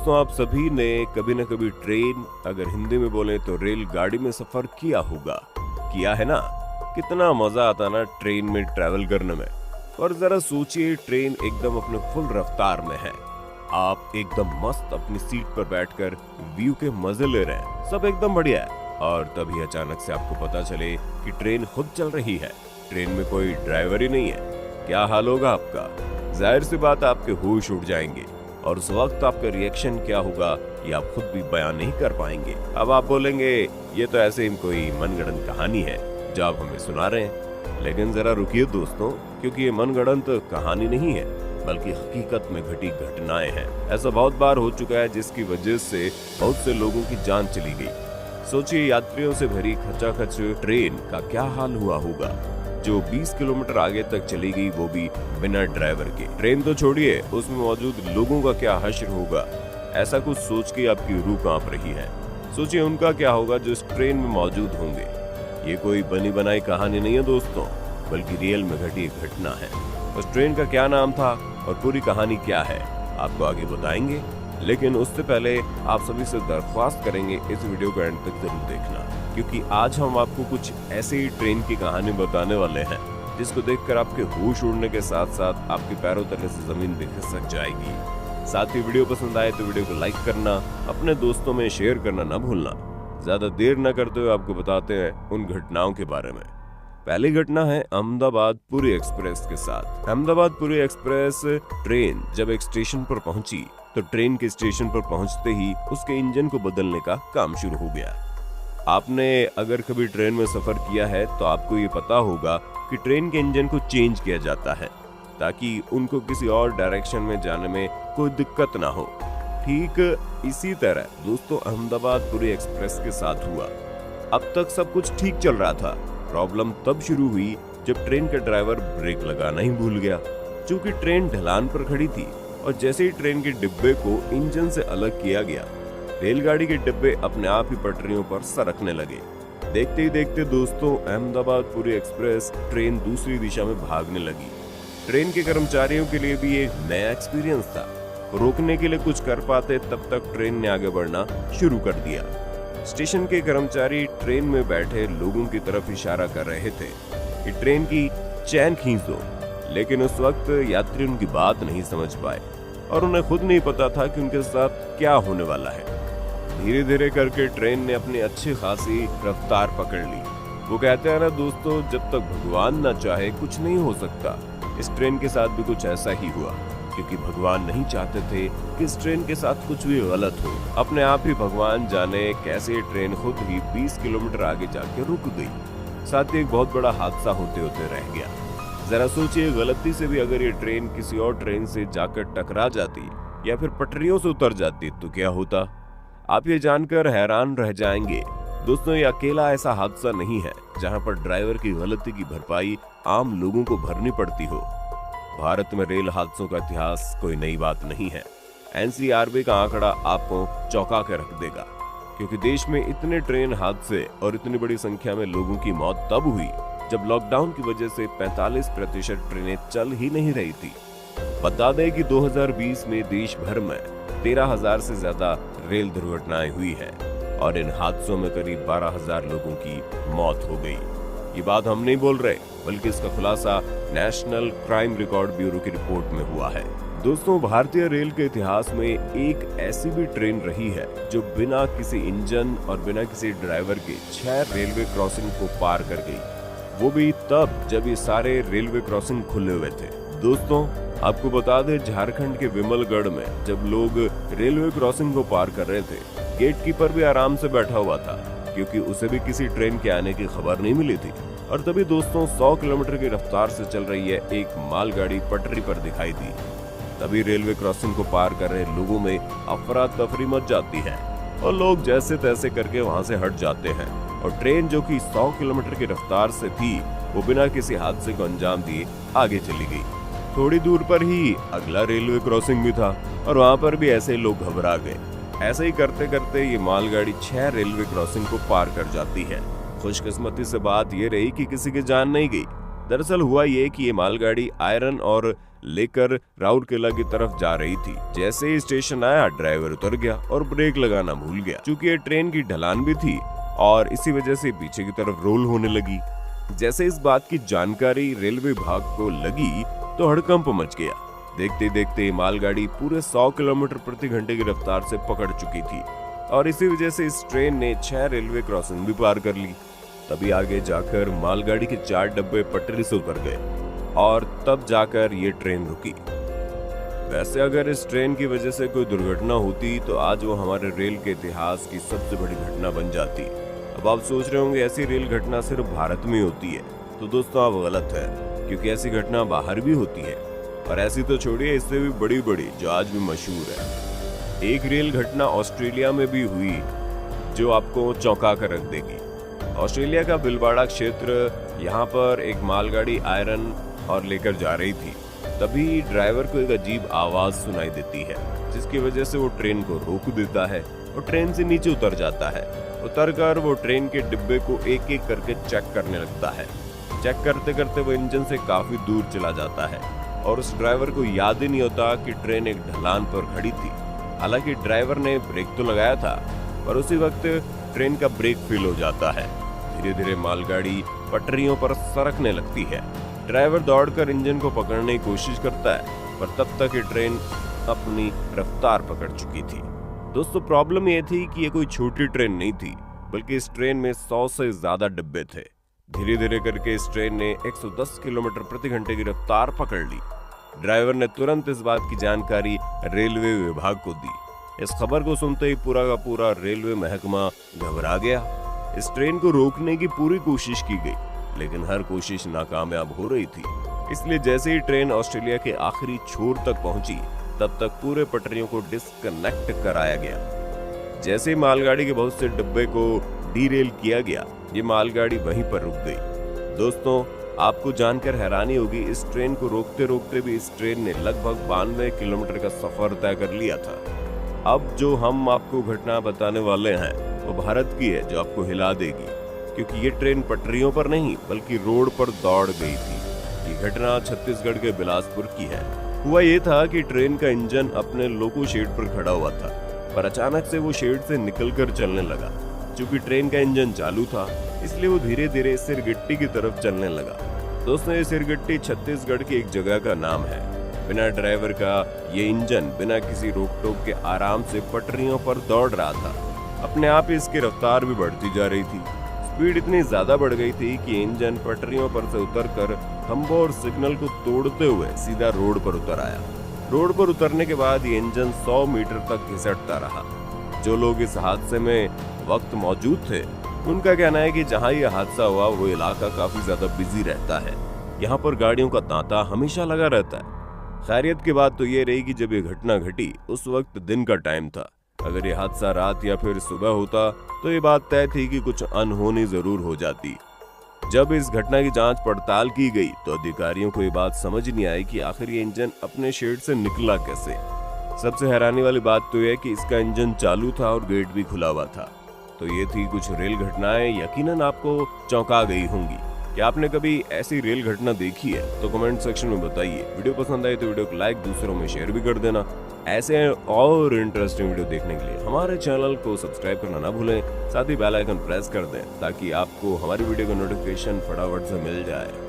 दोस्तों, आप सभी ने कभी न कभी ट्रेन, अगर हिंदी में बोले तो रेलगाड़ी में सफर किया होगा। किया है ना? कितना मजा आता ना ट्रेन में ट्रैवल करने में। और जरा सोचिए, ट्रेन एकदम अपने फुल रफ्तार में है। आप एकदम मस्त अपनी सीट पर बैठकर व्यू के मजे ले रहे हैं, सब एकदम बढ़िया है। और तभी अचानक से आपको पता चले कि ट्रेन खुद चल रही है, ट्रेन में कोई ड्राइवर ही नहीं है। क्या हाल होगा आपका? जाहिर सी बात, आपके होश उड़ जाएंगे। और उस वक्त आपका रिएक्शन क्या होगा ये आप खुद भी बयान नहीं कर पाएंगे। अब आप बोलेंगे ये तो ऐसे ही कोई मनगढ़ंत कहानी है जो आप हमें सुना रहे हैं। लेकिन जरा रुकिए दोस्तों, क्योंकि ये मनगढ़ंत कहानी नहीं है, बल्कि हकीकत में घटी घटनाएं हैं। ऐसा बहुत बार हो चुका है जिसकी वजह से बहुत से लोगों की जान चली गई। सोचिए, यात्रियों से भरी खचाखच ट्रेन का क्या हाल हुआ होगा जो 20 किलोमीटर आगे तक चली गई, वो भी बिना ड्राइवर के। ट्रेन तो छोड़िए, उसमें मौजूद लोगों का क्या हश्र होगा। ऐसा कुछ सोच के आपकी रूह कांप रही है। सोचिए उनका क्या होगा जो इस ट्रेन में मौजूद होंगे। ये कोई बनी बनाई कहानी नहीं है दोस्तों, बल्कि रियल में घटी एक घटना है। उस ट्रेन का क्या नाम था और पूरी कहानी क्या है, आपको आगे बताएंगे। लेकिन उससे पहले आप सभी से दरख्वास्त करेंगे इस वीडियो को एंड तक जरूर देखना, क्योंकि आज हम आपको कुछ ऐसे ही ट्रेन की कहानी बताने वाले हैं जिसको देखकर आपके होश उड़ने के साथ साथ आपके पैरों तले से जमीन भी खिसक जाएगी। साथ ही वीडियो पसंद आए तो वीडियो को लाइक करना, अपने दोस्तों में शेयर करना ना भूलना। ज्यादा देर न करते हुए आपको बताते हैं उन घटनाओं के बारे में। पहली घटना है अहमदाबाद पुरी एक्सप्रेस के साथ। अहमदाबाद पुरी एक्सप्रेस ट्रेन जब एक स्टेशन पर पहुंची तो ट्रेन के स्टेशन पर पहुंचते ही उसके इंजन को बदलने का काम शुरू हो गया। आपने अगर कभी ट्रेन में सफर किया है तो आपको ये पता होगा कि ट्रेन के इंजन को चेंज किया जाता है ताकि उनको किसी और डायरेक्शन में जाने में कोई दिक्कत ना हो। ठीक इसी तरह दोस्तों अहमदाबाद पुरी एक्सप्रेस के साथ हुआ। अब तक सब कुछ ठीक चल रहा था। प्रॉब्लम तब शुरू हुई जब ट्रेन का ड्राइवर ब्रेक लगाना ही भूल गया। चूंकि ट्रेन ढलान पर खड़ी थी और जैसे ही ट्रेन के डिब्बे को इंजन से अलग किया गया, रेलगाड़ी के डिब्बे अपने आप ही पटरियों पर सरकने लगे। देखते ही देखते दोस्तों अहमदाबाद पुरी एक्सप्रेस ट्रेन दूसरी दिशा में भागने लगी। ट्रेन के कर्मचारियों के लिए भी एक नया एक्सपीरियंस था। रोकने के लिए कुछ कर पाते तब तक ट्रेन ने आगे बढ़ना शुरू कर दिया। स्टेशन के कर्मचारी ट्रेन में बैठे लोगों की तरफ इशारा कर रहे थे कि ट्रेन की चैन खींच दो, लेकिन उस वक्त यात्री उनकी बात नहीं समझ पाए और उन्हें खुद नहीं पता था कि उनके साथ क्या होने वाला है। धीरे धीरे करके ट्रेन ने अपनी अच्छी खासी रफ्तार पकड़ ली। वो कहते हैं ना दोस्तों, जब तक भगवान ना चाहे कुछ नहीं हो सकता। इस ट्रेन के साथ भी कुछ ऐसा ही हुआ, क्योंकि भगवान नहीं चाहते थे कि इस ट्रेन के साथ कुछ भी गलत हो। अपने आप ही भगवान जाने कैसे ट्रेन खुद ही 20 किलोमीटर आगे जाके रुक गई। साथ ही एक बहुत बड़ा हादसा होते होते रह गया। जरा सोचिए, गलती से भी अगर ये ट्रेन किसी और ट्रेन से जाकर टकरा जाती या फिर पटरियों से उतर जाती तो क्या होता? आप ये जानकर हैरान रह जाएंगे। दोस्तों, ये अकेला ऐसा हादसा नहीं है जहां पर ड्राइवर की गलती की भरपाई आम लोगों को भरनी पड़ती हो। भारत में रेल हादसों का इतिहास कोई नई बात नहीं है। एनसीआरबी का आंकड़ा आपको चौंका के रख देगा, क्योंकि देश में इतने ट्रेन हादसे और इतनी बड़ी संख्या में लोगों की मौत तब हुई जब लॉकडाउन की वजह से 45% ट्रेनें चल ही नहीं रही थी। बता दें कि 2020 में देश भर में 13,000 से ज्यादा रेल दुर्घटनाएं हुई है और इन हादसों में करीब 12,000 लोगों की मौत हो गई। ये बात हम नहीं बोल रहे, बल्कि इसका खुलासा नेशनल क्राइम रिकॉर्ड ब्यूरो की रिपोर्ट में हुआ है। दोस्तों, भारतीय रेल के इतिहास में एक ऐसी भी ट्रेन रही है जो बिना किसी इंजन और बिना किसी ड्राइवर के 6 रेलवे क्रॉसिंग को पार कर गई, वो भी तब जब ये सारे रेलवे क्रॉसिंग खुले हुए थे। दोस्तों, आपको बता दें, झारखंड के विमलगढ़ में जब लोग रेलवे क्रॉसिंग को पार कर रहे थे, गेट कीपर भी आराम से बैठा हुआ था, क्योंकि उसे भी किसी ट्रेन के आने की खबर नहीं मिली थी। और तभी दोस्तों 100 किलोमीटर की रफ्तार से चल रही है एक मालगाड़ी पटरी पर दिखाई दी। तभी रेलवे क्रॉसिंग को पार कर रहे लोगों में अफरा तफरी मच जाती है और लोग जैसे तैसे करके वहां से हट जाते हैं। और ट्रेन जो कि 100 किलोमीटर की रफ्तार से थी, वो बिना किसी हादसे को अंजाम दिए आगे चली गई। थोड़ी दूर पर ही अगला रेलवे क्रॉसिंग भी था और वहां पर भी ऐसे लोग घबरा गए। ऐसे ही करते करते ये मालगाड़ी 6 रेलवे क्रॉसिंग को पार कर जाती है। खुशकिस्मती से बात ये रही कि किसी की जान नहीं गई, दरअसल हुआ ये कि ये मालगाड़ी आयरन और लेकर राउरकेला की तरफ जा रही थी। जैसे ही स्टेशन आया, ड्राइवर उतर गया और ब्रेक लगाना भूल गया। चूंकि ये ट्रेन की ढलान भी थी और इसी वजह से पीछे की तरफ रोल होने लगी। जैसे इस बात की जानकारी रेलवे विभाग को लगी तो हड़कंप मच गया। देखते देखते मालगाड़ी पूरे 100 किलोमीटर प्रति घंटे की रफ्तार से पकड़ चुकी थी और इसी वजह से इस ट्रेन ने 6 रेलवे क्रॉसिंग भी पार कर ली। तभी आगे जाकर मालगाड़ी के 4 डब्बे पटरी से उतर गए और तब जाकर ये ट्रेन रुकी। वैसे अगर इस ट्रेन की वजह से कोई दुर्घटना होती तो आज वो हमारे रेल के इतिहास की सबसे बड़ी घटना बन जाती। अब आप सोच रहे होंगे ऐसी रेल घटना सिर्फ भारत में होती है, तो दोस्तों आप गलत है, क्योंकि ऐसी घटना बाहर भी होती है और ऐसी तो छोड़िए, इससे भी बड़ी बड़ी जो आज भी मशहूर है। एक रेल घटना ऑस्ट्रेलिया में भी हुई जो आपको चौंका कर रख देगी। ऑस्ट्रेलिया का बिलबाड़ा क्षेत्र, यहाँ पर एक मालगाड़ी आयरन और लेकर जा रही थी। तभी ड्राइवर को एक अजीब आवाज सुनाई देती है, जिसकी वजह से वो ट्रेन को रोक देता है और ट्रेन से नीचे उतर जाता है। उतरकर वो ट्रेन के डिब्बे को एक एक करके चेक करने लगता है। चेक करते करते वो इंजन से काफी दूर चला जाता है और उस ड्राइवर को याद ही नहीं होता कि ट्रेन एक ढलान पर खड़ी थी। हालांकि ड्राइवर ने ब्रेक तो लगाया था, पर उसी वक्त ट्रेन का ब्रेक फेल हो जाता है। धीरे धीरे मालगाड़ी पटरियों पर सरकने लगती है। ड्राइवर दौड़कर इंजन को पकड़ने की कोशिश करता है, पर तब तक ये ट्रेन अपनी रफ्तार पकड़ चुकी थी। दोस्तों प्रॉब्लम ये थी कि ये कोई छोटी ट्रेन नहीं थी, बल्कि इस ट्रेन में 100 से ज्यादा डिब्बे थे। धीरे धीरे करके इस ट्रेन ने 110 किलोमीटर प्रति घंटे की रफ्तार पकड़ ली। ड्राइवर ने तुरंत इस बात की जानकारी रेलवे विभाग को दी। इस खबर को सुनते ही पूरा का पूरा रेलवे महकमा घबरा गया। इस ट्रेन को रोकने की पूरी कोशिश की गई, लेकिन हर कोशिश नाकामयाब हो रही थी। इसलिए जैसे ही ट्रेन ऑस्ट्रेलिया के आखिरी छोर तक पहुंची, तब तक पूरे पटरियों को डिस्कनेक्ट कराया गया। जैसे ही मालगाड़ी के बहुत से डिब्बे को डीरेल किया गया, ये मालगाड़ी वहीं पर रुक गई। दोस्तों आपको जानकर हैरानी होगी, इस ट्रेन को रोकते रोकते भी इस ट्रेन ने लगभग 92 किलोमीटर का सफर तय कर लिया था। अब जो हम आपको घटना बताने वाले हैं वो भारत की है, जो आपको हिला देगी, क्योंकि ये ट्रेन पटरियों पर नहीं बल्कि रोड पर दौड़ गई थी। ये घटना छत्तीसगढ़ के बिलासपुर की है। हुआ ये था कि ट्रेन का इंजन अपने लोको शेड पर खड़ा हुआ था, पर अचानक से वो शेड से निकलकर चलने लगा। चूंकि ट्रेन का इंजन चालू था, इसलिए वो धीरे धीरे सिरगिट्टी की तरफ चलने लगा। दोस्तों ये सिरगिट्टी छत्तीसगढ़ की एक जगह का नाम है। बिना ड्राइवर का ये इंजन बिना किसी रोक टोक के आराम से पटरियों पर दौड़ रहा था। अपने आप ही इसकी रफ्तार भी बढ़ती जा रही थी। स्पीड इतनी ज्यादा बढ़ गई थी कि इंजन पटरियों पर से उतरकर खंभों और सिग्नल को तोड़ते हुए सीधा रोड पर उतर आया। रोड पर उतरने के बाद ये इंजन 100 मीटर तक घिसटता रहा। जो लोग इस हादसे में वक्त मौजूद थे, उनका कहना है कि जहां ये हादसा हुआ वो इलाका काफी ज्यादा बिजी रहता है। यहाँ पर गाड़ियों का तांता हमेशा लगा रहता है। खैरियत की बात तो ये रही कि जब ये घटना घटी उस वक्त दिन का टाइम था। अगर ये हादसा रात या फिर सुबह होता तो ये बात तय थी कि कुछ अनहोनी जरूर हो जाती। जब इस घटना की जांच पड़ताल की गई तो अधिकारियों को ये बात समझ नहीं आई कि आखिर ये इंजन अपने शेड से निकला कैसे। सबसे हैरानी वाली बात तो यह कि इसका इंजन चालू था और गेट भी खुला हुआ था। तो ये थी कुछ रेल घटनाएं, यकीनन आपको चौंका गई होंगी। क्या आपने कभी ऐसी रेल घटना देखी है? तो कमेंट सेक्शन में बताइए। वीडियो पसंद आई तो वीडियो को लाइक, दूसरों में शेयर भी कर देना। ऐसे और इंटरेस्टिंग वीडियो देखने के लिए हमारे चैनल को सब्सक्राइब करना ना भूलें। साथ ही बेल आइकन प्रेस कर दें ताकि आपको हमारी वीडियो का नोटिफिकेशन फटाफट से मिल जाए।